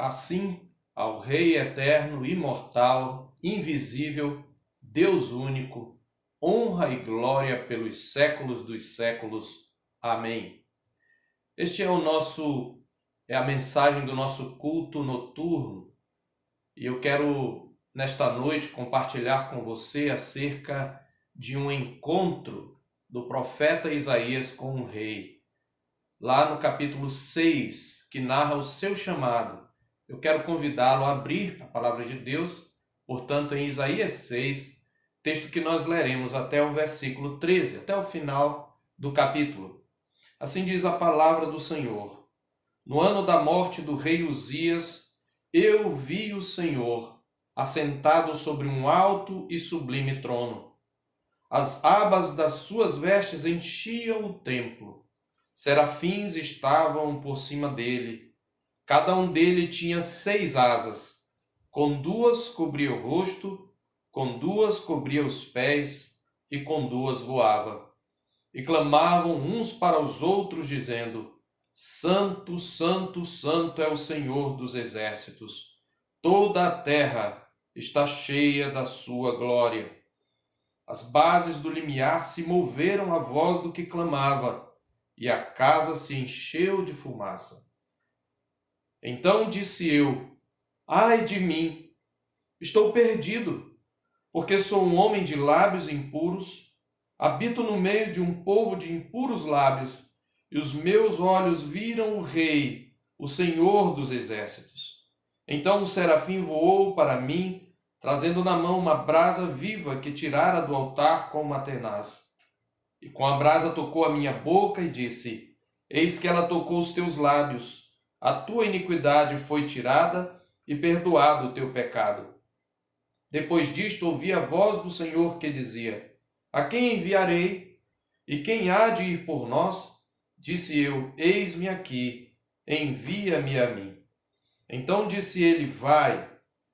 Assim, ao Rei eterno, imortal, invisível, Deus único, honra e glória pelos séculos dos séculos. Amém. Este é a mensagem do nosso culto noturno, e eu quero nesta noite compartilhar com você acerca de um encontro do profeta Isaías com o rei. Lá no capítulo 6, que narra o seu chamado, eu quero convidá-lo a abrir a palavra de Deus, portanto, em Isaías 6, texto que nós leremos até o versículo 13, até o final do capítulo. Assim diz a palavra do Senhor: No ano da morte do rei Uzias, eu vi o Senhor assentado sobre um alto e sublime trono. As abas das suas vestes enchiam o templo. Serafins estavam por cima dele. Cada um dele tinha 6 asas. Com 2 cobria o rosto, com 2 cobria os pés, e com 2 voava. E clamavam uns para os outros, dizendo: Santo, Santo, Santo é o Senhor dos exércitos. Toda a terra está cheia da sua glória. As bases do limiar se moveram à voz do que clamava, e a casa se encheu de fumaça. Então disse eu: Ai de mim! Estou perdido, porque sou um homem de lábios impuros, habito no meio de um povo de impuros lábios, e os meus olhos viram o Rei, o Senhor dos exércitos. Então o serafim voou para mim, trazendo na mão uma brasa viva que tirara do altar com uma tenaz. E com a brasa tocou a minha boca e disse: Eis que ela tocou os teus lábios. A tua iniquidade foi tirada e perdoado o teu pecado. Depois disto ouvi a voz do Senhor que dizia: A quem enviarei? E quem há de ir por nós? Disse eu: Eis-me aqui, envia-me a mim. Então disse ele: Vai,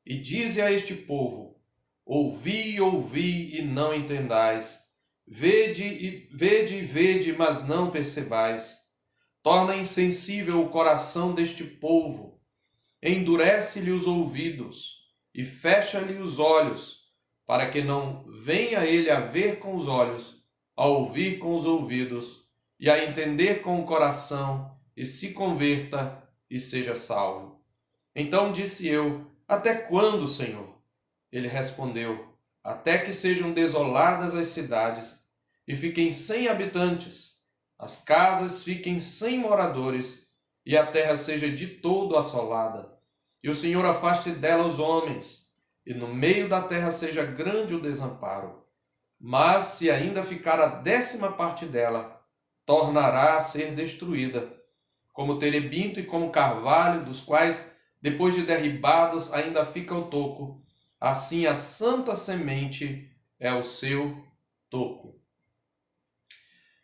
e dize a este povo: Ouvi, ouvi, e não entendais. Vede, mas não percebais. Torna insensível o coração deste povo, endurece-lhe os ouvidos e fecha-lhe os olhos, para que não venha ele a ver com os olhos, a ouvir com os ouvidos e a entender com o coração, e se converta e seja salvo. Então disse eu: Até quando, Senhor? Ele respondeu: Até que sejam desoladas as cidades e fiquem sem habitantes, as casas fiquem sem moradores, e a terra seja de todo assolada. E o Senhor afaste dela os homens, e no meio da terra seja grande o desamparo. Mas se ainda ficar a 10ª parte dela, tornará a ser destruída, como terebinto e como carvalho, dos quais, depois de derribados, ainda fica o toco. Assim a santa semente é o seu toco.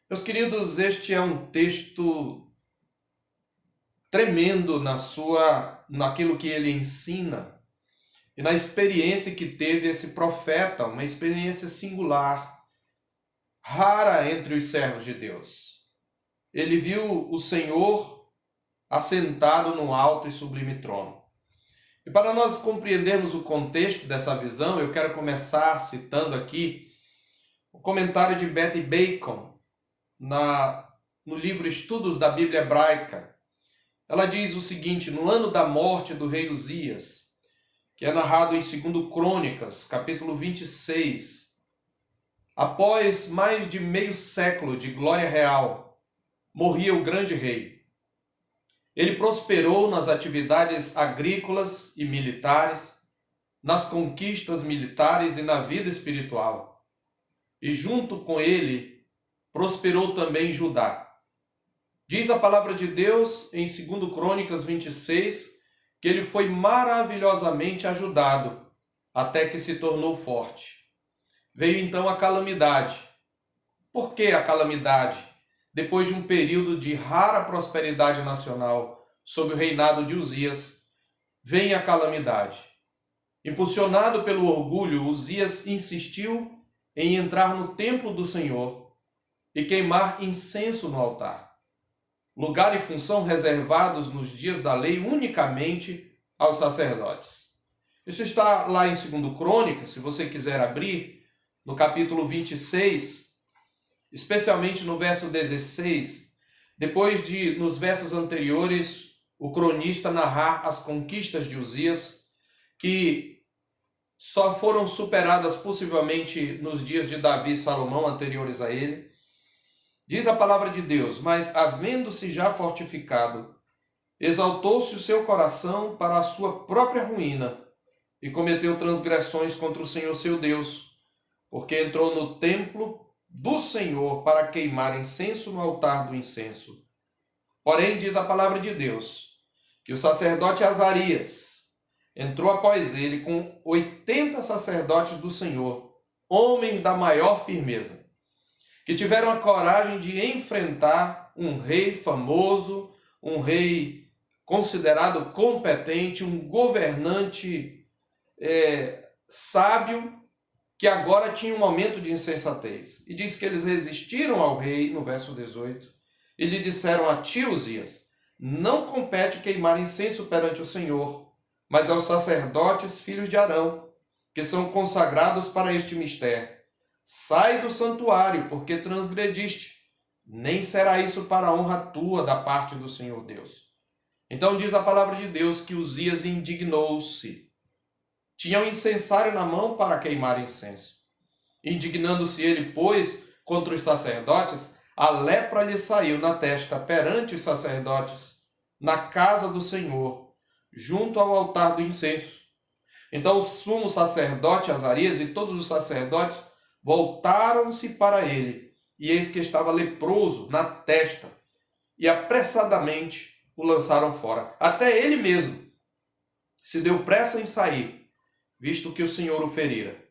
Meus queridos, este é um texto tremendo naquilo que ele ensina e na experiência que teve esse profeta, uma experiência singular, rara entre os servos de Deus. Ele viu o Senhor assentado no alto e sublime trono. E para nós compreendermos o contexto dessa visão, eu quero começar citando aqui o comentário de Betty Bacon, no livro Estudos da Bíblia Hebraica. Ela diz o seguinte: no ano da morte do rei Uzias, que é narrado em 2 Crônicas, capítulo 26, após mais de meio século de glória real, morria o grande rei. Ele prosperou nas atividades agrícolas e militares, nas conquistas militares e na vida espiritual. E junto com ele, prosperou também Judá. Diz a palavra de Deus em 2 Crônicas 26 que ele foi maravilhosamente ajudado até que se tornou forte. Veio então a calamidade. Por que a calamidade? Depois de um período de rara prosperidade nacional sob o reinado de Uzias, vem a calamidade. Impulsionado pelo orgulho, Uzias insistiu em entrar no templo do Senhor e queimar incenso no altar. Lugar e função reservados nos dias da lei unicamente aos sacerdotes. Isso está lá em 2 Crônicas, se você quiser abrir, no capítulo 26, especialmente no verso 16, depois de, nos versos anteriores, o cronista narrar as conquistas de Uzias, que só foram superadas possivelmente nos dias de Davi e Salomão, anteriores a ele. Diz a palavra de Deus: mas havendo-se já fortificado, exaltou-se o seu coração para a sua própria ruína, e cometeu transgressões contra o Senhor seu Deus, porque entrou no templo do Senhor para queimar incenso no altar do incenso. Porém, diz a palavra de Deus, que o sacerdote Azarias entrou após ele com 80 sacerdotes do Senhor, homens da maior firmeza, que tiveram a coragem de enfrentar um rei famoso, um rei considerado competente, um governante sábio, que agora tinha um momento de insensatez. E diz que eles resistiram ao rei, no verso 18, e lhe disseram a ti, Uzias: não compete queimar incenso perante o Senhor, mas aos sacerdotes, filhos de Arão, que são consagrados para este mistério. Sai do santuário, porque transgrediste. Nem será isso para a honra tua da parte do Senhor Deus. Então diz a palavra de Deus que Uzias indignou-se. Tinha um incensário na mão para queimar incenso. Indignando-se ele, pois, contra os sacerdotes, a lepra lhe saiu na testa perante os sacerdotes, na casa do Senhor, junto ao altar do incenso. Então o sumo sacerdote Azarias e todos os sacerdotes voltaram-se para ele, e eis que estava leproso na testa, e apressadamente o lançaram fora. Até ele mesmo se deu pressa em sair, visto que o Senhor o ferira.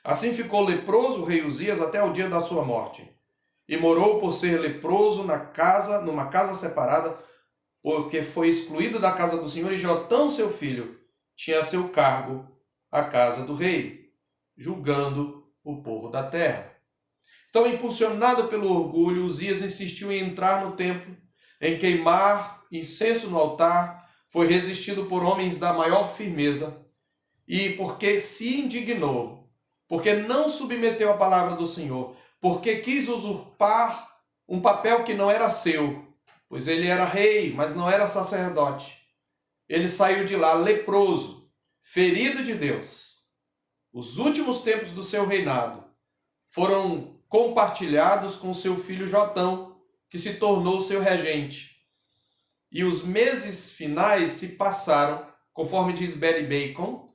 Assim ficou leproso o rei Uzias até o dia da sua morte, e morou por ser leproso numa casa separada, porque foi excluído da casa do Senhor, e Jotão, seu filho, tinha a seu cargo a casa do rei, julgando o povo da terra. Então, impulsionado pelo orgulho, Uzias insistiu em entrar no templo, em queimar incenso no altar, foi resistido por homens da maior firmeza, e porque se indignou, porque não submeteu a palavra do Senhor, porque quis usurpar um papel que não era seu, pois ele era rei, mas não era sacerdote. Ele saiu de lá leproso, ferido de Deus. Os últimos tempos do seu reinado foram compartilhados com seu filho Jotão, que se tornou seu regente. E os meses finais se passaram, conforme diz Barry Bacon,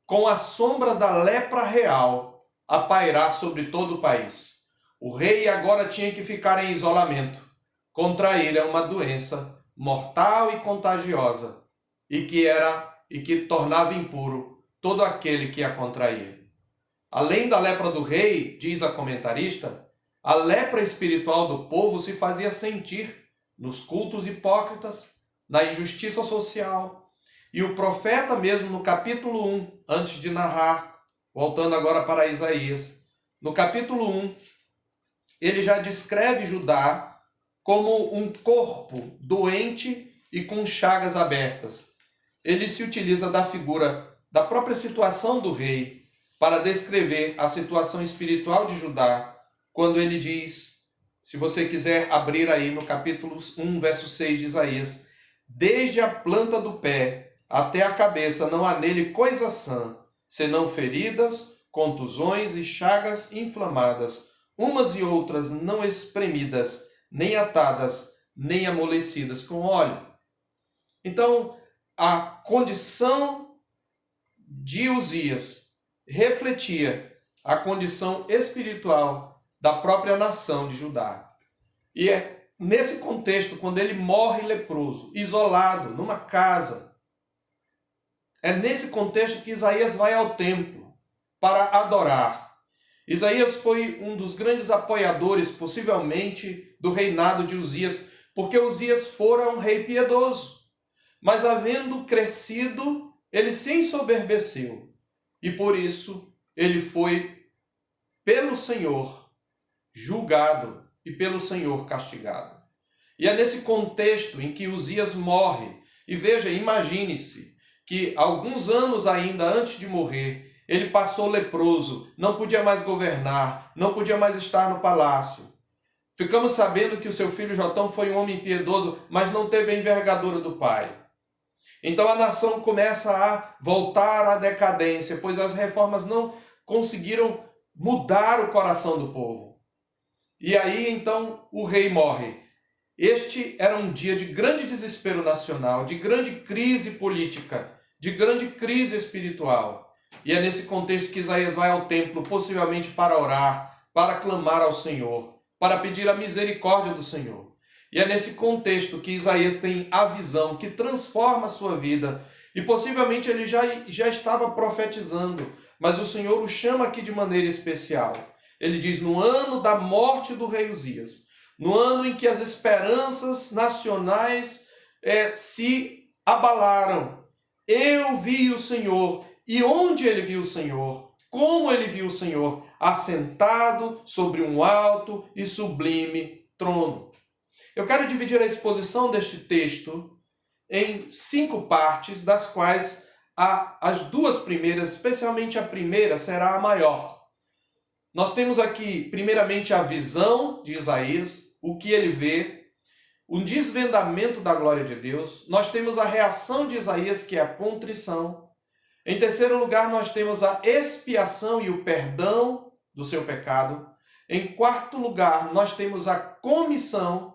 com a sombra da lepra real a pairar sobre todo o país. O rei agora tinha que ficar em isolamento. Contrair uma doença mortal e contagiosa, e que tornava impuro todo aquele que a contraía. Além da lepra do rei, diz a comentarista, a lepra espiritual do povo se fazia sentir nos cultos hipócritas, na injustiça social. E o profeta mesmo, no capítulo 1, antes de narrar, voltando agora para Isaías, no capítulo 1, ele já descreve Judá como um corpo doente e com chagas abertas. Ele se utiliza da figura da própria situação do rei para descrever a situação espiritual de Judá, quando ele diz, se você quiser abrir aí no capítulo 1, verso 6 de Isaías, desde a planta do pé até a cabeça não há nele coisa sã, senão feridas, contusões e chagas inflamadas, umas e outras não espremidas, nem atadas, nem amolecidas com óleo. Então, a condição de Uzias refletia a condição espiritual da própria nação de Judá. E é nesse contexto, quando ele morre leproso, isolado, numa casa, é nesse contexto que Isaías vai ao templo para adorar. Isaías foi um dos grandes apoiadores, possivelmente, do reinado de Uzias, porque Uzias fora um rei piedoso. Mas, havendo crescido, ele se ensoberbeceu. E, por isso, ele foi, pelo Senhor, julgado e pelo Senhor castigado. E é nesse contexto em que Uzias morre. E veja, imagine-se que alguns anos ainda antes de morrer, ele passou leproso, não podia mais governar, não podia mais estar no palácio. Ficamos sabendo que o seu filho Jotão foi um homem piedoso, mas não teve a envergadura do pai. Então a nação começa a voltar à decadência, pois as reformas não conseguiram mudar o coração do povo. E aí então o rei morre. Este era um dia de grande desespero nacional, de grande crise política, de grande crise espiritual. E é nesse contexto que Isaías vai ao templo, possivelmente para orar, para clamar ao Senhor, para pedir a misericórdia do Senhor. E é nesse contexto que Isaías tem a visão que transforma a sua vida. E possivelmente ele já estava profetizando, mas o Senhor o chama aqui de maneira especial. Ele diz: no ano da morte do rei Uzias, no ano em que as esperanças nacionais se abalaram, eu vi o Senhor. E onde ele viu o Senhor? Como ele viu o Senhor? Assentado sobre um alto e sublime trono. Eu quero dividir a exposição deste texto em 5 partes, das quais as 2 primeiras, especialmente a primeira, será a maior. Nós temos aqui, primeiramente, a visão de Isaías, o que ele vê, um desvendamento da glória de Deus. Nós temos a reação de Isaías, que é a contrição. Em terceiro lugar, nós temos a expiação e o perdão do seu pecado. Em quarto lugar, nós temos a comissão.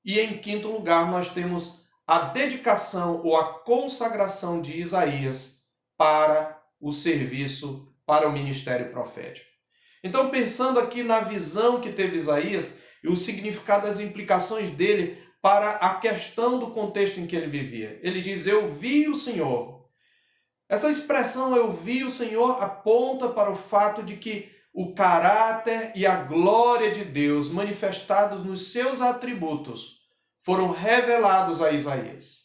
E em quinto lugar, nós temos a dedicação ou a consagração de Isaías para o serviço, para o ministério profético. Então, pensando aqui na visão que teve Isaías e o significado das implicações dele para a questão do contexto em que ele vivia. Ele diz: eu vi o Senhor. Essa expressão, eu vi o Senhor, aponta para o fato de que o caráter e a glória de Deus manifestados nos seus atributos foram revelados a Isaías.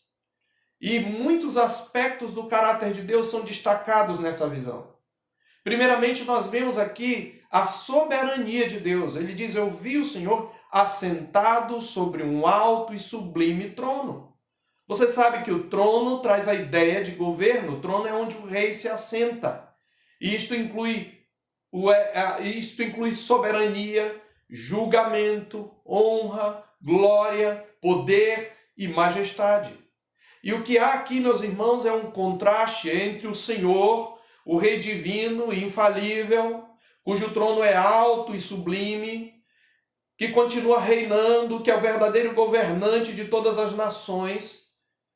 E muitos aspectos do caráter de Deus são destacados nessa visão. Primeiramente, nós vemos aqui a soberania de Deus. Ele diz: eu vi o Senhor assentado sobre um alto e sublime trono. Você sabe que o trono traz a ideia de governo. O trono é onde o rei se assenta. E isto inclui soberania, julgamento, honra, glória, poder e majestade. E o que há aqui, meus irmãos, é um contraste entre o Senhor, o Rei divino e infalível, cujo trono é alto e sublime, que continua reinando, que é o verdadeiro governante de todas as nações.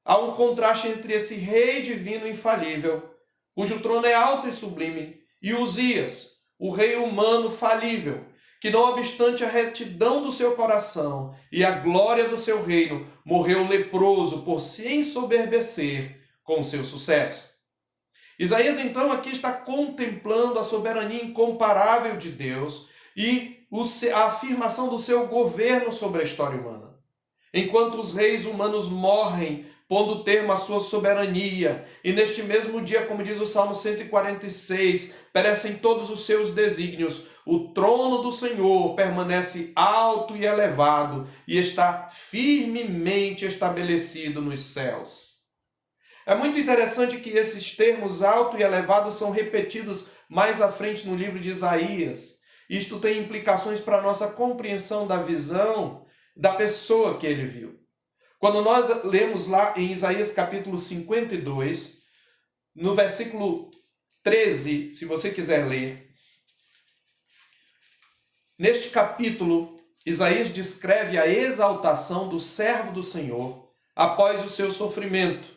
Há um contraste entre esse Rei divino e infalível, cujo trono é alto e sublime, e Uzias, o rei humano falível, que não obstante a retidão do seu coração e a glória do seu reino, morreu leproso por se ensoberbecer com o seu sucesso. Isaías, então, aqui está contemplando a soberania incomparável de Deus e a afirmação do seu governo sobre a história humana. Enquanto os reis humanos morrem, pondo termo à sua soberania, e neste mesmo dia, como diz o Salmo 146, perecem todos os seus desígnios, o trono do Senhor permanece alto e elevado e está firmemente estabelecido nos céus. É muito interessante que esses termos alto e elevado são repetidos mais à frente no livro de Isaías. Isto tem implicações para a nossa compreensão da visão da pessoa que ele viu. Quando nós lemos lá em Isaías capítulo 52, no versículo 13, se você quiser ler, neste capítulo, Isaías descreve a exaltação do servo do Senhor após o seu sofrimento.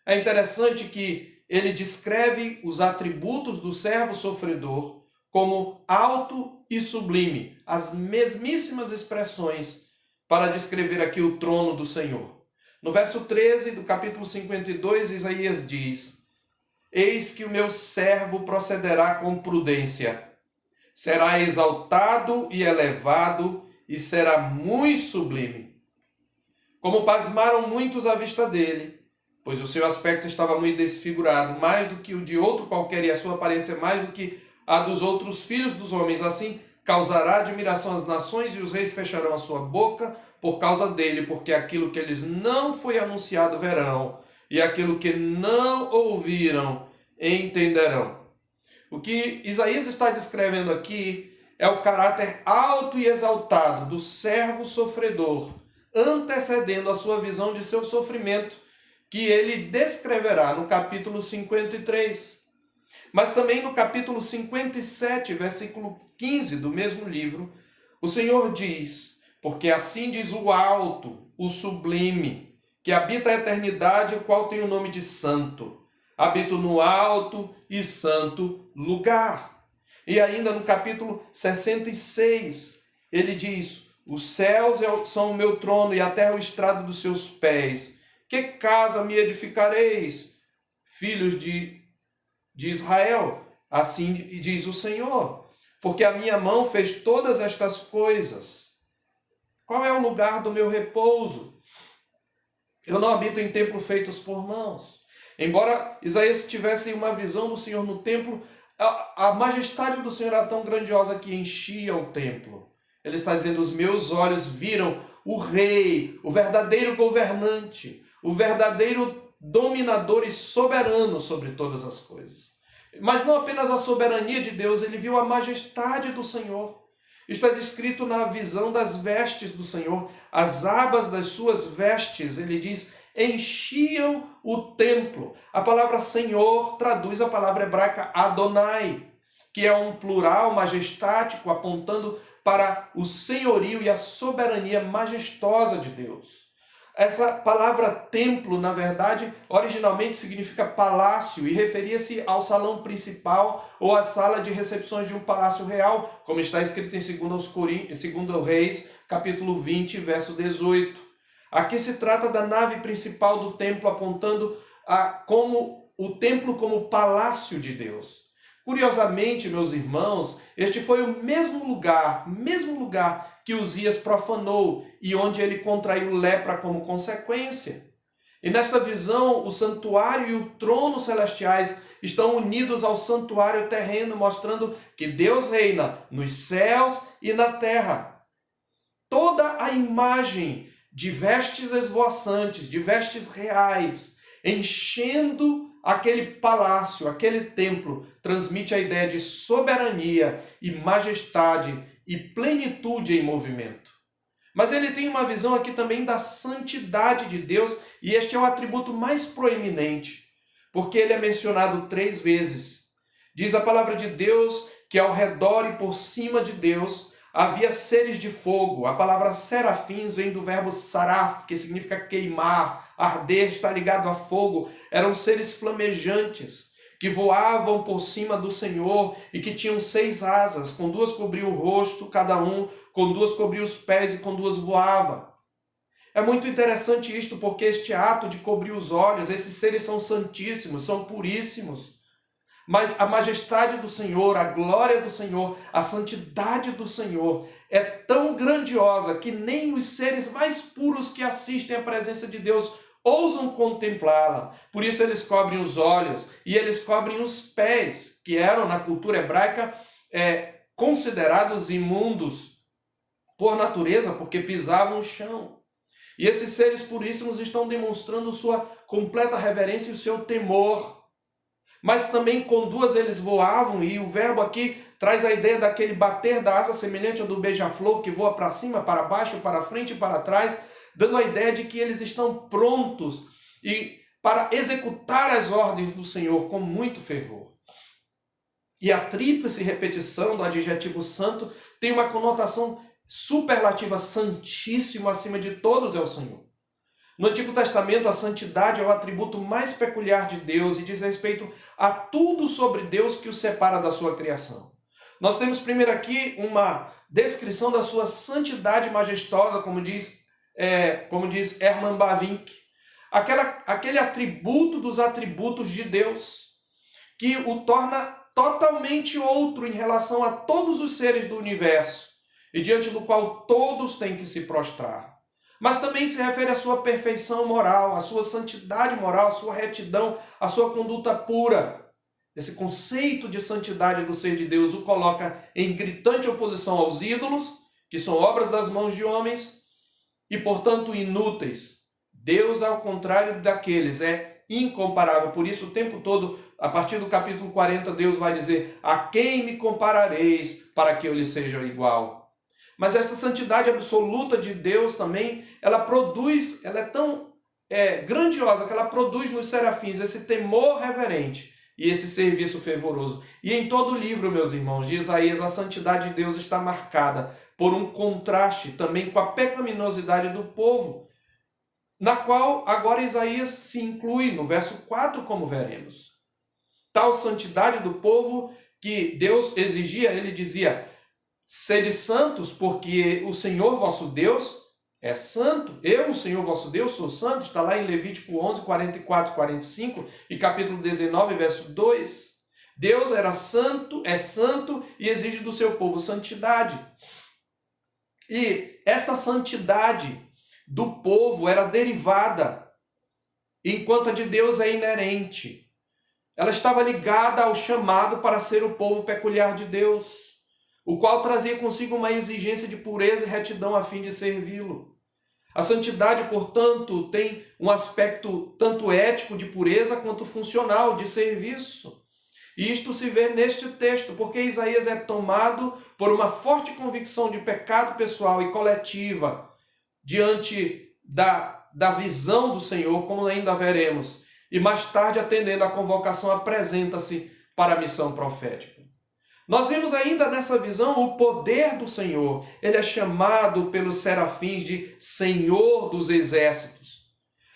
É interessante que ele descreve os atributos do servo sofredor como alto e sublime, as mesmíssimas expressões para descrever aqui o trono do Senhor. No verso 13 do capítulo 52, Isaías diz: eis que o meu servo procederá com prudência, será exaltado e elevado e será muito sublime. Como pasmaram muitos à vista dele, pois o seu aspecto estava muito desfigurado, mais do que o de outro qualquer, e a sua aparência mais do que a dos outros filhos dos homens. Assim causará admiração às nações, e os reis fecharão a sua boca por causa dele, porque aquilo que eles não foi anunciado verão, e aquilo que não ouviram entenderão. O que Isaías está descrevendo aqui é o caráter alto e exaltado do servo sofredor, antecedendo a sua visão de seu sofrimento, que ele descreverá no capítulo 53. Mas também no capítulo 57, versículo 15 do mesmo livro, o Senhor diz: porque assim diz o alto, o sublime, que habita a eternidade, o qual tem o nome de santo. Habito no alto e santo lugar. E ainda no capítulo 66, ele diz: os céus são o meu trono e a terra o estrado dos seus pés. Que casa me edificareis, filhos de Israel? Assim diz o Senhor, porque a minha mão fez todas estas coisas. Qual é o lugar do meu repouso? Eu não habito em templo feitos por mãos. Embora Isaías tivesse uma visão do Senhor no templo, a majestade do Senhor era tão grandiosa que enchia o templo. Ele está dizendo: os meus olhos viram o rei, o verdadeiro governante, o verdadeiro dominador e soberano sobre todas as coisas. Mas não apenas a soberania de Deus, ele viu a majestade do Senhor. Isto é descrito na visão das vestes do Senhor. As abas das suas vestes, ele diz, enchiam o templo. A palavra Senhor traduz a palavra hebraica Adonai, que é um plural majestático apontando para o senhorio e a soberania majestosa de Deus. Essa palavra templo, na verdade, originalmente significa palácio e referia-se ao salão principal ou à sala de recepções de um palácio real, como está escrito em 2 Reis, capítulo 20, verso 18. Aqui se trata da nave principal do templo, apontando o templo como palácio de Deus. Curiosamente, meus irmãos, este foi o mesmo lugar que Uzias profanou e onde ele contraiu lepra como consequência. E nesta visão, o santuário e o trono celestiais estão unidos ao santuário terreno, mostrando que Deus reina nos céus e na terra. Toda a imagem de vestes esvoaçantes, de vestes reais, enchendo aquele palácio, aquele templo, transmite a ideia de soberania e majestade e plenitude em movimento. Mas ele tem uma visão aqui também da santidade de Deus, e este é o atributo mais proeminente, porque ele é mencionado 3 vezes. Diz a palavra de Deus que ao redor e por cima de Deus havia seres de fogo. A palavra serafins vem do verbo saraf, que significa queimar, arder, está ligado a fogo. Eram seres flamejantes, que voavam por cima do Senhor e que tinham 6 asas, com 2 cobriam o rosto cada um, com 2 cobriam os pés e com 2 voava. É muito interessante isto, porque este ato de cobrir os olhos, esses seres são santíssimos, são puríssimos. Mas a majestade do Senhor, a glória do Senhor, a santidade do Senhor é tão grandiosa que nem os seres mais puros que assistem à presença de Deus ousam contemplá-la. Por isso eles cobrem os olhos e eles cobrem os pés, que eram na cultura hebraica considerados imundos por natureza, porque pisavam o chão. E esses seres puríssimos estão demonstrando sua completa reverência e o seu temor. Mas também com 2 eles voavam, e o verbo aqui traz a ideia daquele bater da asa semelhante ao do beija-flor, que voa para cima, para baixo, para frente e para trás, dando a ideia de que eles estão prontos e para executar as ordens do Senhor com muito fervor. E a tríplice repetição do adjetivo santo tem uma conotação superlativa: santíssimo, acima de todos é o Senhor. No Antigo Testamento, a santidade é o atributo mais peculiar de Deus e diz respeito a tudo sobre Deus que o separa da sua criação. Nós temos primeiro aqui uma descrição da sua santidade majestosa, como diz Herman Bavinck, aquele atributo dos atributos de Deus, que o torna totalmente outro em relação a todos os seres do universo, e diante do qual todos têm que se prostrar. Mas também se refere à sua perfeição moral, à sua santidade moral, à sua retidão, à sua conduta pura. Esse conceito de santidade do ser de Deus o coloca em gritante oposição aos ídolos, que são obras das mãos de homens, e, portanto, inúteis. Deus, ao contrário daqueles, é incomparável. Por isso, o tempo todo, a partir do capítulo 40, Deus vai dizer: a quem me comparareis para que eu lhe seja igual? Mas esta santidade absoluta de Deus também, ela é tão grandiosa que ela produz nos serafins esse temor reverente e esse serviço fervoroso. E em todo o livro, meus irmãos, de Isaías, a santidade de Deus está marcada por um contraste também com a pecaminosidade do povo, na qual agora Isaías se inclui no verso 4, como veremos. Tal santidade do povo que Deus exigia, ele dizia: sede santos, porque o Senhor vosso Deus é santo. Eu, o Senhor vosso Deus, sou santo. Está lá em Levítico 11, 44, 45 e capítulo 19, verso 2. Deus era santo, é santo e exige do seu povo santidade. E esta santidade do povo era derivada, enquanto a de Deus é inerente. Ela estava ligada ao chamado para ser o povo peculiar de Deus, o qual trazia consigo uma exigência de pureza e retidão a fim de servi-lo. A santidade, portanto, tem um aspecto tanto ético de pureza quanto funcional de serviço. E isto se vê neste texto, porque Isaías é tomado por uma forte convicção de pecado pessoal e coletiva diante da visão do Senhor, como ainda veremos. E mais tarde, atendendo à convocação, apresenta-se para a missão profética. Nós vemos ainda nessa visão o poder do Senhor. Ele é chamado pelos serafins de Senhor dos Exércitos.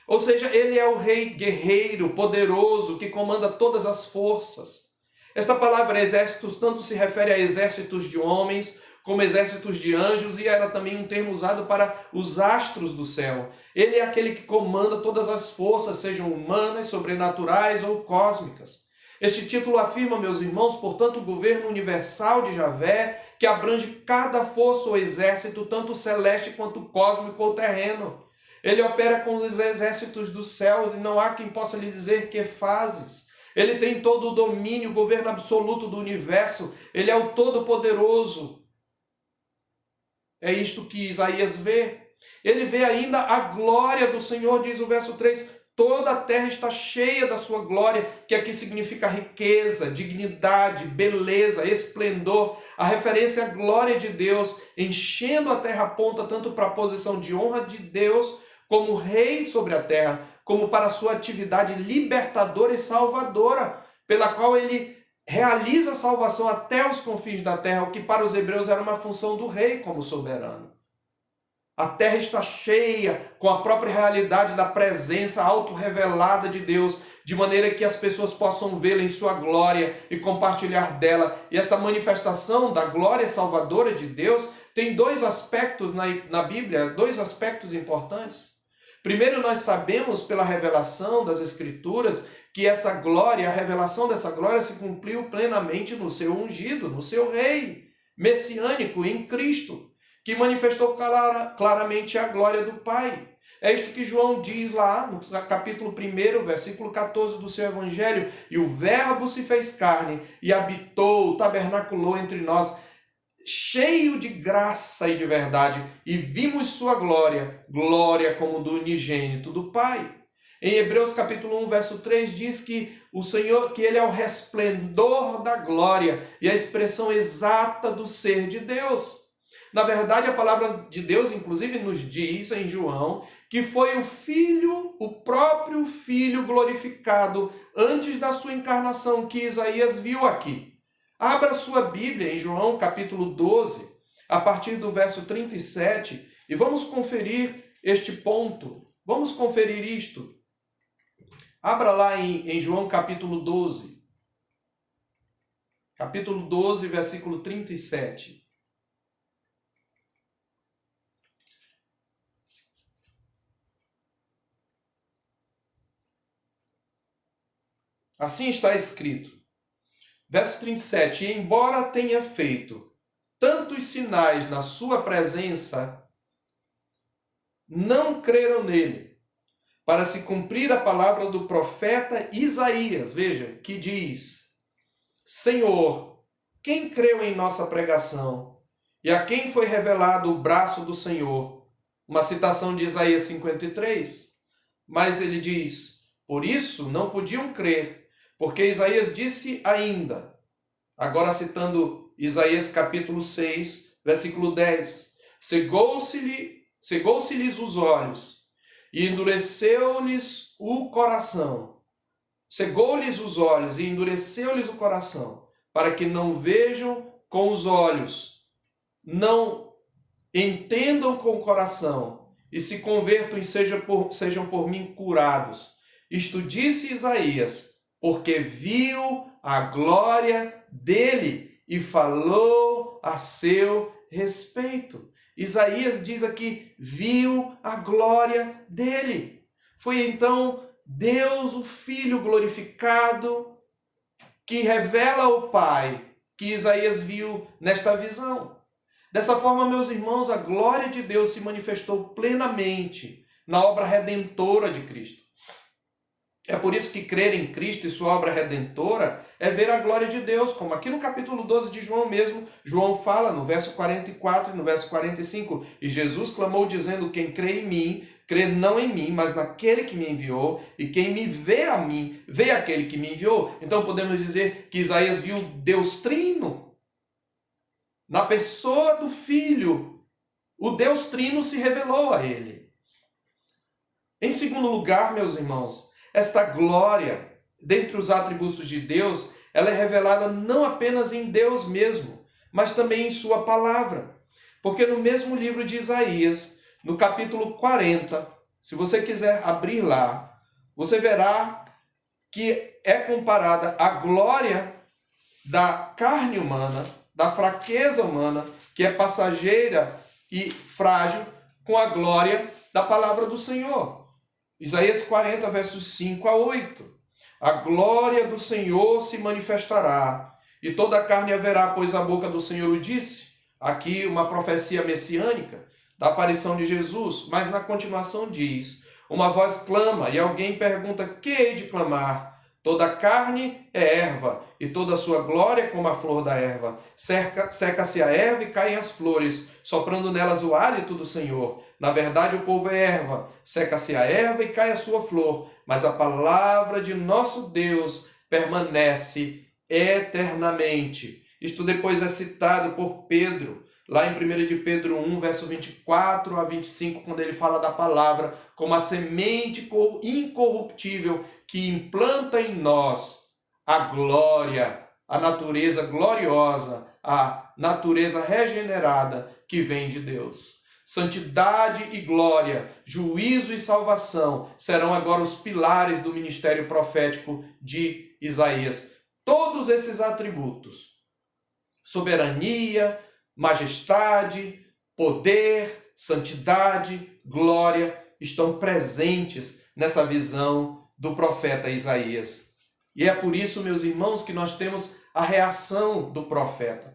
Ou seja, ele é o rei guerreiro, poderoso, que comanda todas as forças. Esta palavra exércitos tanto se refere a exércitos de homens, como exércitos de anjos, e era também um termo usado para os astros do céu. Ele é aquele que comanda todas as forças, sejam humanas, sobrenaturais ou cósmicas. Este título afirma, meus irmãos, portanto, o governo universal de Javé, que abrange cada força ou exército, tanto celeste quanto cósmico ou terreno. Ele opera com os exércitos dos céus e não há quem possa lhe dizer que fazes. Ele tem todo o domínio, o governo absoluto do universo. Ele é o Todo-Poderoso. É isto que Isaías vê. Ele vê ainda a glória do Senhor, diz o verso 3. Toda a terra está cheia da sua glória, que aqui significa riqueza, dignidade, beleza, esplendor. A referência à glória de Deus, enchendo a terra aponta tanto para a posição de honra de Deus, como rei sobre a terra, como para a sua atividade libertadora e salvadora, pela qual ele realiza a salvação até os confins da terra, o que para os hebreus era uma função do rei como soberano. A terra está cheia com a própria realidade da presença autorrevelada de Deus, de maneira que as pessoas possam vê-la em sua glória e compartilhar dela. E esta manifestação da glória salvadora de Deus tem dois aspectos na Bíblia, dois aspectos importantes. Primeiro, nós sabemos pela revelação das Escrituras que essa glória, a revelação dessa glória se cumpriu plenamente no seu ungido, no seu rei messiânico em Cristo, que manifestou claramente a glória do Pai. É isto que João diz lá no capítulo 1, versículo 14 do seu Evangelho. E o Verbo se fez carne e habitou, tabernaculou entre nós, cheio de graça e de verdade, e vimos sua glória, glória como do unigênito do Pai. Em Hebreus capítulo 1, verso 3, diz que o Senhor, que ele é o resplendor da glória e a expressão exata do ser de Deus. Na verdade, a palavra de Deus, inclusive, nos diz em João que foi o Filho, o próprio Filho glorificado antes da sua encarnação, que Isaías viu aqui. Abra sua Bíblia em João capítulo 12, a partir do verso 37, e vamos conferir este ponto. Vamos conferir isto. Abra lá em João capítulo 12. Capítulo 12, versículo 37. Assim está escrito. Verso 37. E embora tenha feito tantos sinais na sua presença, não creram nele, para se cumprir a palavra do profeta Isaías, veja, que diz: Senhor, quem creu em nossa pregação? E a quem foi revelado o braço do Senhor? Uma citação de Isaías 53. Mas ele diz: Por isso não podiam crer, porque Isaías disse ainda, agora citando Isaías capítulo 6, versículo 10, cegou-se-lhes os olhos e endureceu-lhes o coração. Cegou-lhes os olhos e endureceu-lhes o coração, para que não vejam com os olhos, não entendam com o coração e se convertam e sejam por mim curados. Isto disse Isaías, porque viu a glória dele e falou a seu respeito. Isaías diz aqui, viu a glória dele. Foi então Deus, o Filho glorificado, que revela ao Pai, que Isaías viu nesta visão. Dessa forma, meus irmãos, a glória de Deus se manifestou plenamente na obra redentora de Cristo. É por isso que crer em Cristo e sua obra redentora é ver a glória de Deus, como aqui no capítulo 12 de João mesmo, João fala no verso 44 e no verso 45, e Jesus clamou dizendo, quem crê em mim, crê não em mim, mas naquele que me enviou, e quem me vê a mim, vê aquele que me enviou. Então podemos dizer que Isaías viu Deus Trino, na pessoa do Filho, o Deus Trino se revelou a ele. Em segundo lugar, meus irmãos, esta glória, dentre os atributos de Deus, ela é revelada não apenas em Deus mesmo, mas também em sua palavra. Porque no mesmo livro de Isaías, no capítulo 40, se você quiser abrir lá, você verá que é comparada a glória da carne humana, da fraqueza humana, que é passageira e frágil, com a glória da palavra do Senhor. Isaías 40, versos 5 a 8. A glória do Senhor se manifestará, e toda a carne a verá, pois a boca do Senhor o disse. Aqui uma profecia messiânica da aparição de Jesus, mas na continuação diz, uma voz clama, e alguém pergunta, que hei de clamar? Toda a carne é erva, e toda a sua glória como a flor da erva. Seca-se a erva e caem as flores, soprando nelas o hálito do Senhor. Na verdade, o povo é erva, seca-se a erva e cai a sua flor, mas a palavra de nosso Deus permanece eternamente. Isto depois é citado por Pedro, lá em 1 de Pedro 1, verso 24 a 25, quando ele fala da palavra como a semente incorruptível que implanta em nós a glória, a natureza gloriosa, a natureza regenerada que vem de Deus. Santidade e glória, juízo e salvação serão agora os pilares do ministério profético de Isaías. Todos esses atributos, soberania, majestade, poder, santidade, glória, estão presentes nessa visão do profeta Isaías. E é por isso, meus irmãos, que nós temos a reação do profeta.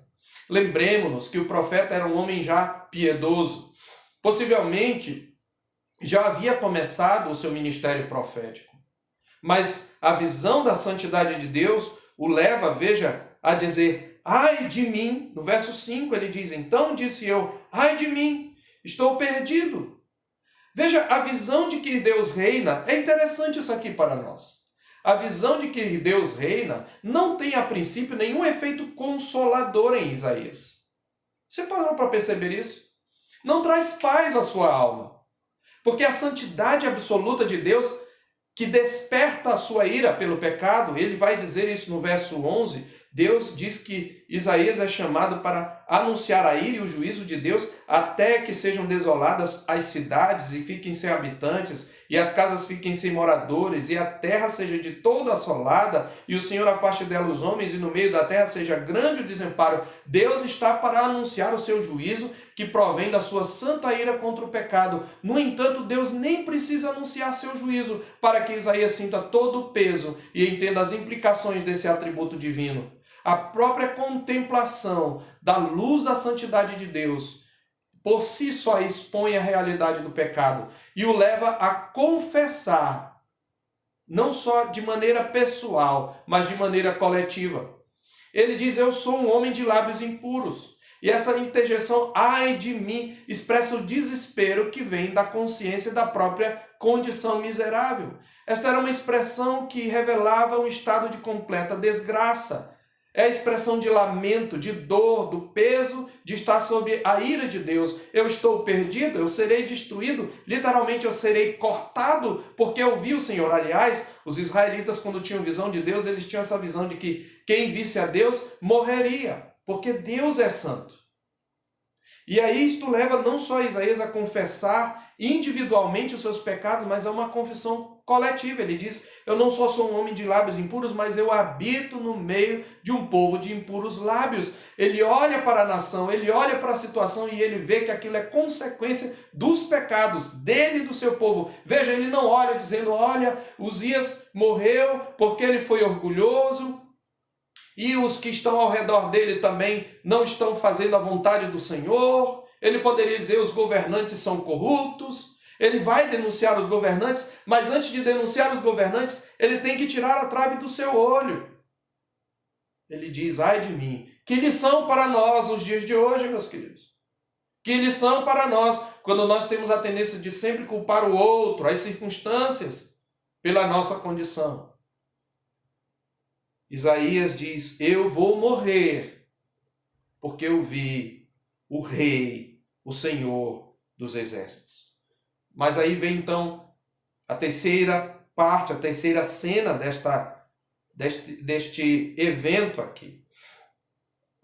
Lembremos-nos que o profeta era um homem já piedoso. Possivelmente já havia começado o seu ministério profético. Mas a visão da santidade de Deus o leva, veja, a dizer, ai de mim. No verso 5 ele diz, então disse eu, ai de mim, estou perdido. Veja, a visão de que Deus reina, é interessante isso aqui para nós. A visão de que Deus reina não tem a princípio nenhum efeito consolador em Isaías. Você parou para perceber isso? Não traz paz à sua alma. Porque a santidade absoluta de Deus, que desperta a sua ira pelo pecado, ele vai dizer isso no verso 11, Deus diz que Isaías é chamado para anunciar a ira e o juízo de Deus até que sejam desoladas as cidades e fiquem sem habitantes, e as casas fiquem sem moradores, e a terra seja de toda assolada, e o Senhor afaste dela os homens, e no meio da terra seja grande o desamparo. Deus está para anunciar o seu juízo, que provém da sua santa ira contra o pecado. No entanto, Deus nem precisa anunciar seu juízo para que Isaías sinta todo o peso e entenda as implicações desse atributo divino. A própria contemplação da luz da santidade de Deus por si só expõe a realidade do pecado e o leva a confessar, não só de maneira pessoal, mas de maneira coletiva. Ele diz, eu sou um homem de lábios impuros. E essa interjeição, ai de mim, expressa o desespero que vem da consciência da própria condição miserável. Esta era uma expressão que revelava um estado de completa desgraça. É a expressão de lamento, de dor, do peso de estar sob a ira de Deus. Eu estou perdido, eu serei destruído, literalmente eu serei cortado, porque eu vi o Senhor. Aliás, os israelitas, quando tinham visão de Deus, eles tinham essa visão de que quem visse a Deus morreria, porque Deus é santo. E aí isto leva não só Isaías a confessar individualmente os seus pecados, mas a uma confissão coletiva. Ele diz: eu não só sou um homem de lábios impuros, mas eu habito no meio de um povo de impuros lábios. Ele olha para a nação, ele olha para a situação e ele vê que aquilo é consequência dos pecados dele e do seu povo. Veja, ele não olha dizendo: olha, Uzias morreu porque ele foi orgulhoso, e os que estão ao redor dele também não estão fazendo a vontade do Senhor. Ele poderia dizer: os governantes são corruptos. Ele vai denunciar os governantes, mas antes de denunciar os governantes, ele tem que tirar a trave do seu olho. Ele diz: ai de mim. Que lição para nós nos dias de hoje, meus queridos. Que lição para nós, quando nós temos a tendência de sempre culpar o outro, as circunstâncias, pela nossa condição. Isaías diz: eu vou morrer, porque eu vi o Rei, o Senhor dos Exércitos. Mas aí vem então a terceira parte, a terceira cena deste evento aqui.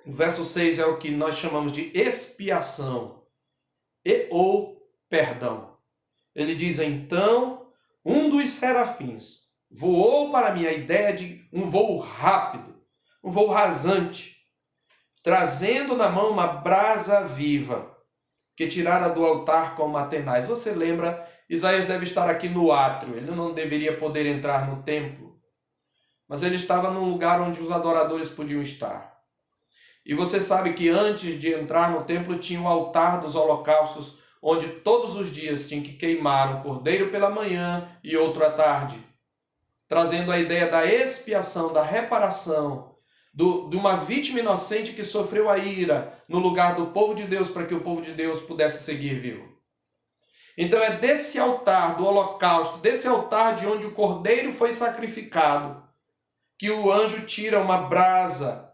O verso 6 é o que nós chamamos de expiação ou perdão. Ele diz: então, um dos serafins voou para mim, a ideia de um voo rápido, um voo rasante, trazendo na mão uma brasa viva, que tirara do altar como Atenais. Você lembra, Isaías deve estar aqui no átrio, ele não deveria poder entrar no templo, mas ele estava num lugar onde os adoradores podiam estar. E você sabe que antes de entrar no templo tinha o altar dos holocaustos, onde todos os dias tinha que queimar um cordeiro pela manhã e outro à tarde, trazendo a ideia da expiação, da reparação, de uma vítima inocente que sofreu a ira no lugar do povo de Deus, para que o povo de Deus pudesse seguir vivo. Então é desse altar, do holocausto, desse altar de onde o cordeiro foi sacrificado, que o anjo tira uma brasa,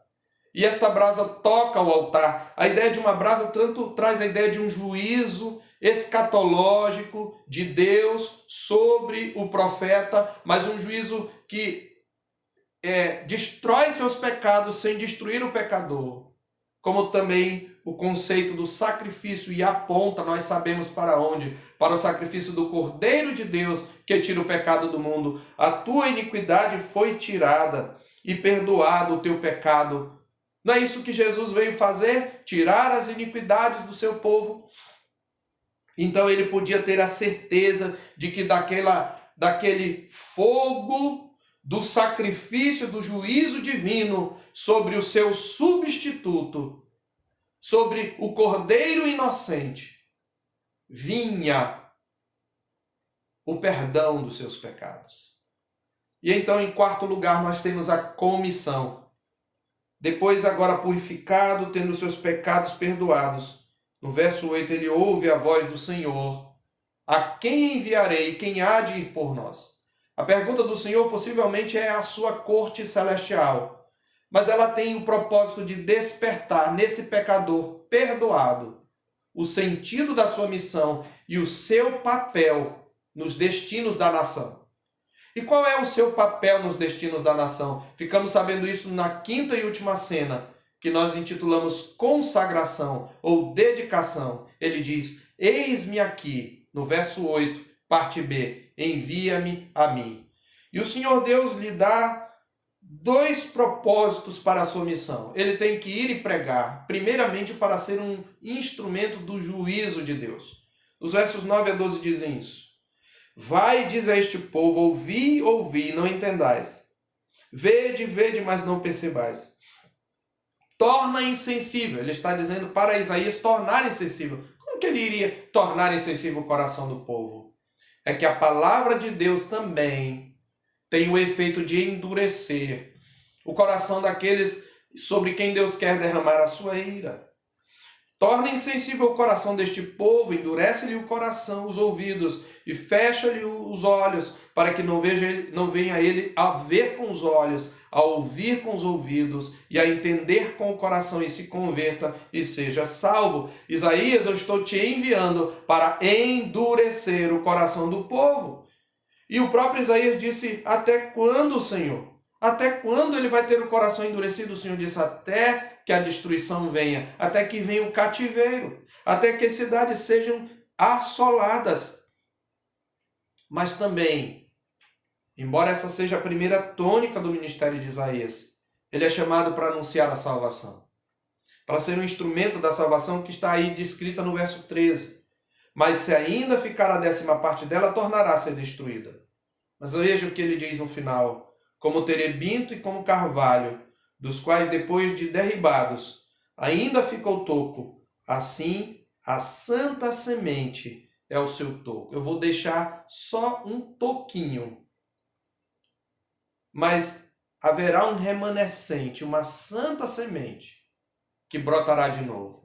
e esta brasa toca o altar. A ideia de uma brasa tanto traz a ideia de um juízo escatológico de Deus sobre o profeta, mas um juízo que destrói seus pecados sem destruir o pecador, como também o conceito do sacrifício, e aponta, nós sabemos para onde, para o sacrifício do Cordeiro de Deus, que tira o pecado do mundo. A tua iniquidade foi tirada e perdoado o teu pecado. Não é isso que Jesus veio fazer? Tirar as iniquidades do seu povo? Então ele podia ter a certeza de que daquele fogo do sacrifício, do juízo divino sobre o seu substituto, sobre o Cordeiro inocente, vinha o perdão dos seus pecados. E então, em quarto lugar, nós temos a comissão. Depois, agora purificado, tendo seus pecados perdoados, no verso 8, ele ouve a voz do Senhor: a quem enviarei? Quem há de ir por nós? A pergunta do Senhor possivelmente é a sua corte celestial, mas ela tem o propósito de despertar nesse pecador perdoado o sentido da sua missão e o seu papel nos destinos da nação. E qual é o seu papel nos destinos da nação? Ficamos sabendo isso na quinta e última cena, que nós intitulamos consagração ou dedicação. Ele diz: eis-me aqui, no verso 8, parte B, envia-me a mim. E o Senhor Deus lhe dá dois propósitos para a sua missão. Ele tem que ir e pregar, primeiramente para ser um instrumento do juízo de Deus. Os versos 9 a 12 dizem isso. Vai, diz a este povo: ouvi, ouvi, não entendais. Vede, vede, mas não percebais. Torna insensível. Ele está dizendo para Isaías tornar insensível. Como que ele iria tornar insensível o coração do povo? É que a palavra de Deus também tem o efeito de endurecer o coração daqueles sobre quem Deus quer derramar a sua ira. Torna insensível o coração deste povo, endurece-lhe o coração, os ouvidos, e fecha-lhe os olhos, para que não venha ele a ver com os olhos, a ouvir com os ouvidos, e a entender com o coração, e se converta e seja salvo. Isaías, eu estou te enviando para endurecer o coração do povo. E o próprio Isaías disse, até quando, Senhor? Até quando ele vai ter o coração endurecido? O Senhor disse, até que a destruição venha, até que venha o cativeiro, até que as cidades sejam assoladas. Mas também, embora essa seja a primeira tônica do ministério de Isaías, ele é chamado para anunciar a salvação, para ser um instrumento da salvação que está aí descrita no verso 13. Mas se ainda ficar a 10ª parte dela, tornará a ser destruída. Mas veja o que ele diz no final, como terebinto e como carvalho, dos quais depois de derribados ainda ficou toco, assim a santa semente é o seu toco. Eu vou deixar só um toquinho, mas haverá um remanescente, uma santa semente que brotará de novo.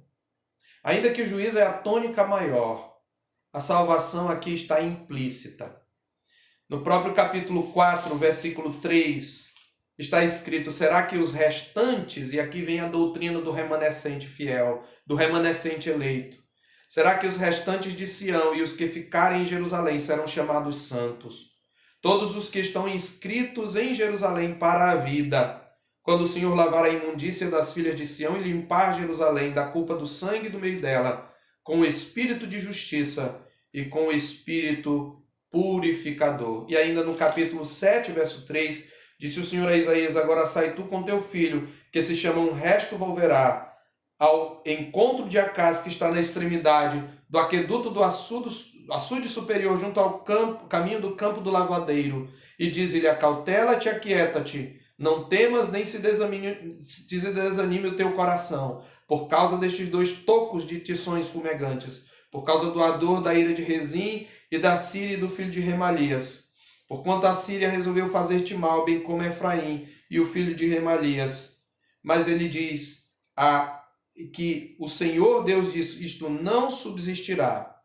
Ainda que o juízo é a tônica maior, a salvação aqui está implícita. No próprio capítulo 4, versículo 3, está escrito, será que os restantes, e aqui vem a doutrina do remanescente fiel, do remanescente eleito, será que os restantes de Sião e os que ficarem em Jerusalém serão chamados santos? Todos os que estão inscritos em Jerusalém para a vida, quando o Senhor lavar a imundícia das filhas de Sião e limpar Jerusalém da culpa do sangue do meio dela, com o espírito de justiça e com o espírito purificador. E ainda no capítulo 7, verso 3, disse o Senhor a Isaías, agora sai tu com teu filho, que se chama um resto volverá, ao encontro de Acás, que está na extremidade do aqueduto do açude superior, junto ao caminho do campo do lavadeiro, e diz-lhe, acautela-te, aquieta-te, não temas nem se desanime o teu coração, por causa destes 2 tocos de tições fumegantes, por causa do ardor da ira de Rezim e da Síria e do filho de Remalias. Porquanto a Síria resolveu fazer-te mal, bem como Efraim e o filho de Remalias. Mas ele diz que o Senhor Deus diz, isto não subsistirá.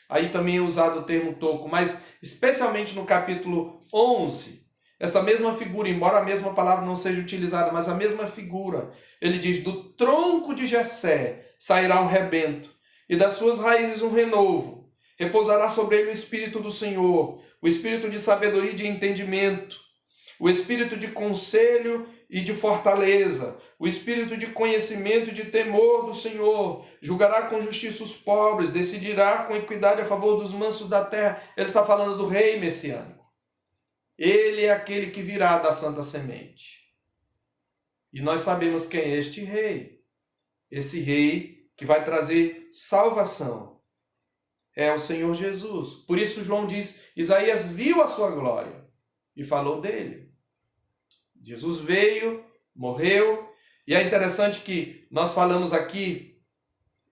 Aí também é usado o termo toco, mas especialmente no capítulo 11, esta mesma figura, embora a mesma palavra não seja utilizada, mas a mesma figura, ele diz, do tronco de Jessé sairá um rebento, e das suas raízes um renovo. Repousará sobre ele o Espírito do Senhor, o Espírito de sabedoria e de entendimento, o Espírito de conselho e de fortaleza, o Espírito de conhecimento e de temor do Senhor. Julgará com justiça os pobres, decidirá com equidade a favor dos mansos da terra. Ele está falando do rei messiânico. Ele é aquele que virá da santa semente. E nós sabemos quem é este rei. Esse rei que vai trazer salvação é o Senhor Jesus. Por isso João diz, Isaías viu a sua glória e falou dele. Jesus veio, morreu, e é interessante que nós falamos aqui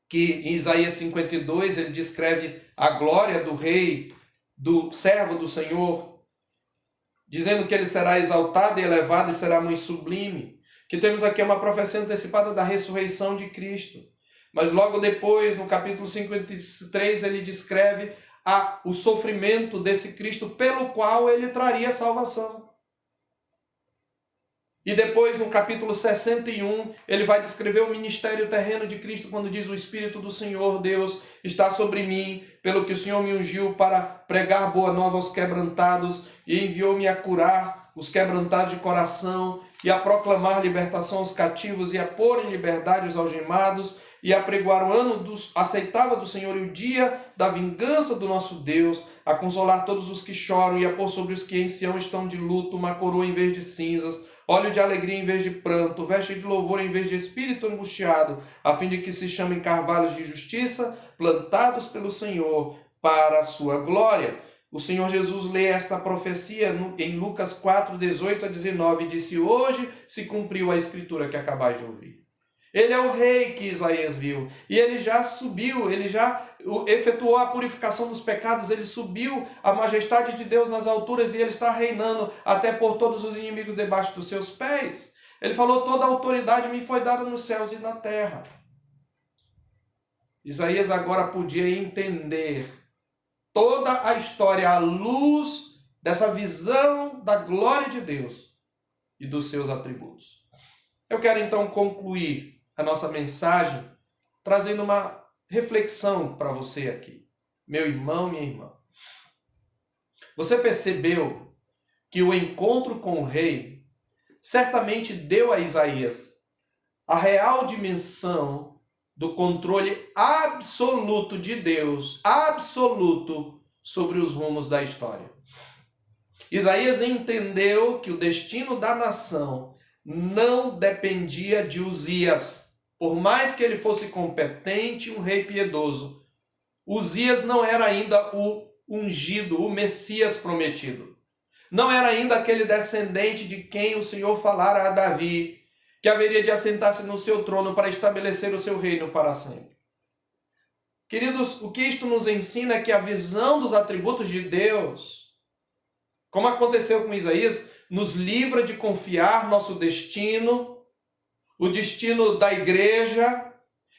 que em Isaías 52 ele descreve a glória do rei, do servo do Senhor, dizendo que ele será exaltado e elevado e será muito sublime. Que temos aqui uma profecia antecipada da ressurreição de Cristo. Mas logo depois, no capítulo 53, ele descreve o sofrimento desse Cristo pelo qual ele traria salvação. E depois, no capítulo 61, ele vai descrever o ministério terreno de Cristo, quando diz, o Espírito do Senhor Deus está sobre mim, pelo que o Senhor me ungiu para pregar boa nova aos quebrantados, e enviou-me a curar os quebrantados de coração, e a proclamar libertação aos cativos, e a pôr em liberdade os algemados, e a pregoar o ano aceitável do Senhor e o dia da vingança do nosso Deus, a consolar todos os que choram, e a pôr sobre os que em Sião estão de luto uma coroa em vez de cinzas, óleo de alegria em vez de pranto, veste de louvor em vez de espírito angustiado, a fim de que se chamem carvalhos de justiça, plantados pelo Senhor para a sua glória. O Senhor Jesus lê esta profecia em Lucas 4, 18 a 19, e disse, hoje se cumpriu a escritura que acabais de ouvir. Ele é o rei que Isaías viu, e ele já subiu, ele já efetuou a purificação dos pecados, ele subiu a majestade de Deus nas alturas, e ele está reinando até por todos os inimigos debaixo dos seus pés. Ele falou, toda a autoridade me foi dada nos céus e na terra. Isaías agora podia entender toda a história à luz dessa visão da glória de Deus e dos seus atributos. Eu quero então concluir a nossa mensagem trazendo uma reflexão para você aqui, meu irmão, minha irmã. Você percebeu que o encontro com o rei certamente deu a Isaías a real dimensão do controle absoluto de Deus, absoluto sobre os rumos da história. Isaías entendeu que o destino da nação não dependia de Uzias. Por mais que ele fosse competente, um rei piedoso, Uzias não era ainda o ungido, o Messias prometido. Não era ainda aquele descendente de quem o Senhor falara a Davi, que haveria de assentar-se no seu trono para estabelecer o seu reino para sempre. Queridos, o que isto nos ensina é que a visão dos atributos de Deus, como aconteceu com Isaías, nos livra de confiar nosso destino, o destino da igreja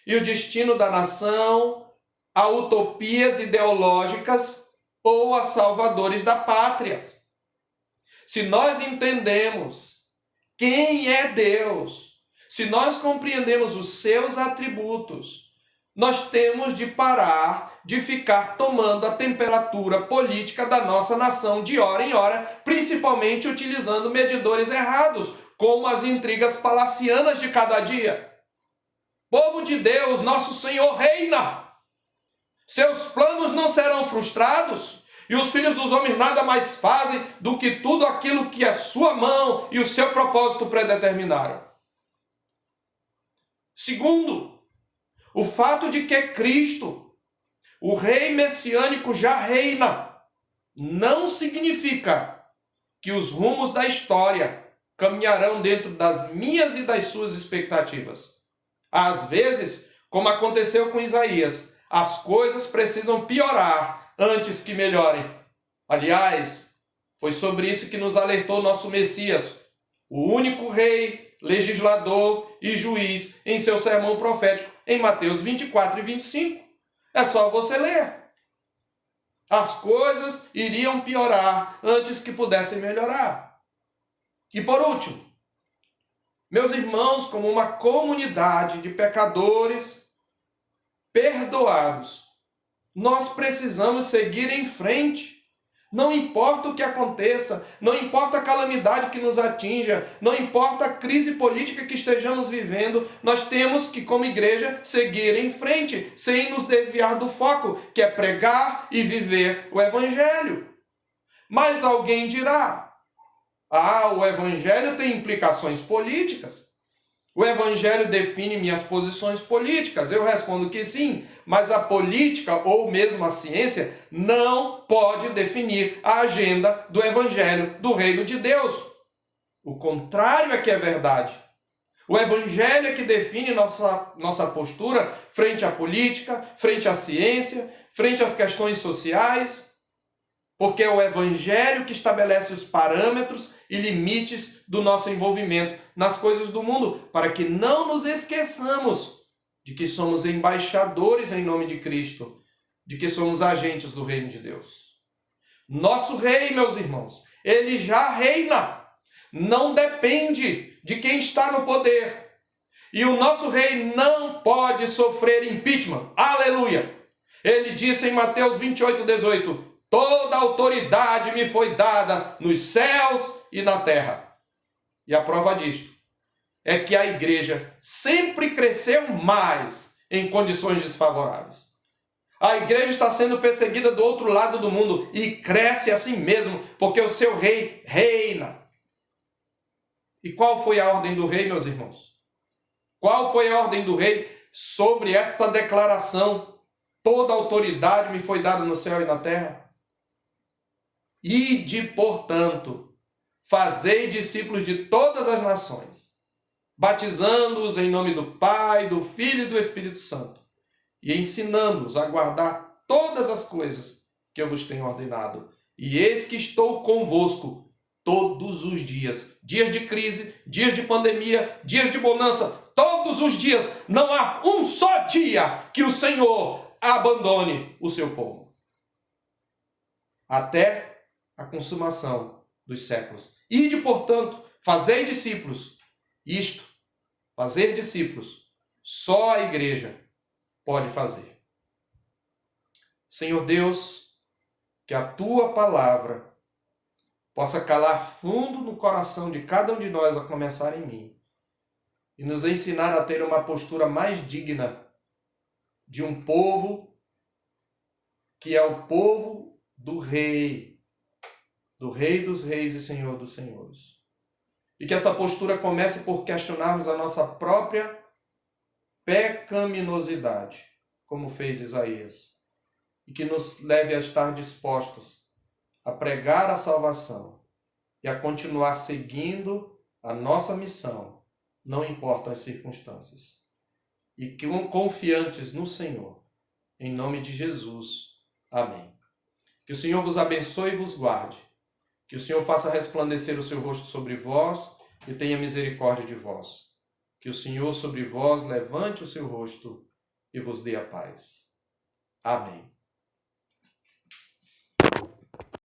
e o destino da nação a utopias ideológicas ou a salvadores da pátria. Se nós entendemos quem é Deus, se nós compreendemos os seus atributos, nós temos de parar de ficar tomando a temperatura política da nossa nação de hora em hora, principalmente utilizando medidores errados, como as intrigas palacianas de cada dia. Povo de Deus, nosso Senhor reina. Seus planos não serão frustrados. E os filhos dos homens nada mais fazem do que tudo aquilo que a sua mão e o seu propósito predeterminaram. Segundo, o fato de que Cristo, o rei messiânico, já reina, não significa que os rumos da história caminharão dentro das minhas e das suas expectativas. Às vezes, como aconteceu com Isaías, as coisas precisam piorar antes que melhorem. Aliás, foi sobre isso que nos alertou nosso Messias, o único rei, legislador e juiz, em seu sermão profético, em Mateus 24 e 25. É só você ler. As coisas iriam piorar antes que pudessem melhorar. E por último, meus irmãos, como uma comunidade de pecadores perdoados, nós precisamos seguir em frente. Não importa o que aconteça, não importa a calamidade que nos atinja, não importa a crise política que estejamos vivendo, nós temos que, como igreja, seguir em frente, sem nos desviar do foco, que é pregar e viver o Evangelho. Mas alguém dirá, o Evangelho tem implicações políticas. O Evangelho define minhas posições políticas. Eu respondo que sim, mas a política ou mesmo a ciência não pode definir a agenda do Evangelho do Reino de Deus. O contrário é que é verdade. O Evangelho é que define nossa postura frente à política, frente à ciência, frente às questões sociais, porque é o Evangelho que estabelece os parâmetros e limites do nosso envolvimento nas coisas do mundo, para que não nos esqueçamos de que somos embaixadores em nome de Cristo, de que somos agentes do reino de Deus. Nosso rei, meus irmãos, ele já reina, não depende de quem está no poder. E o nosso rei não pode sofrer impeachment. Aleluia! Ele disse em Mateus 28, 18, toda autoridade me foi dada nos céus e na terra. E a prova disto é que a igreja sempre cresceu mais em condições desfavoráveis. A igreja está sendo perseguida do outro lado do mundo e cresce assim mesmo, porque o seu rei reina. E qual foi a ordem do rei, meus irmãos? Qual foi a ordem do rei sobre esta declaração? Toda autoridade me foi dada no céu e na terra. Ide, portanto, fazei discípulos de todas as nações, batizando-os em nome do Pai, do Filho e do Espírito Santo, e ensinando-os a guardar todas as coisas que eu vos tenho ordenado. E eis que estou convosco todos os dias. Dias de crise, dias de pandemia, dias de bonança, todos os dias. Não há um só dia que o Senhor abandone o seu povo. Até a consumação dos séculos. Ide, portanto, fazei discípulos. Isto, fazer discípulos, só a igreja pode fazer. Senhor Deus, que a tua palavra possa calar fundo no coração de cada um de nós, a começar em mim, e nos ensinar a ter uma postura mais digna de um povo que é o povo do Rei dos Reis e Senhor dos Senhores. E que essa postura comece por questionarmos a nossa própria pecaminosidade, como fez Isaías, e que nos leve a estar dispostos a pregar a salvação e a continuar seguindo a nossa missão, não importam as circunstâncias. E que confiantes no Senhor, em nome de Jesus. Amém. Que o Senhor vos abençoe e vos guarde. Que o Senhor faça resplandecer o seu rosto sobre vós e tenha misericórdia de vós. Que o Senhor sobre vós levante o seu rosto e vos dê a paz. Amém.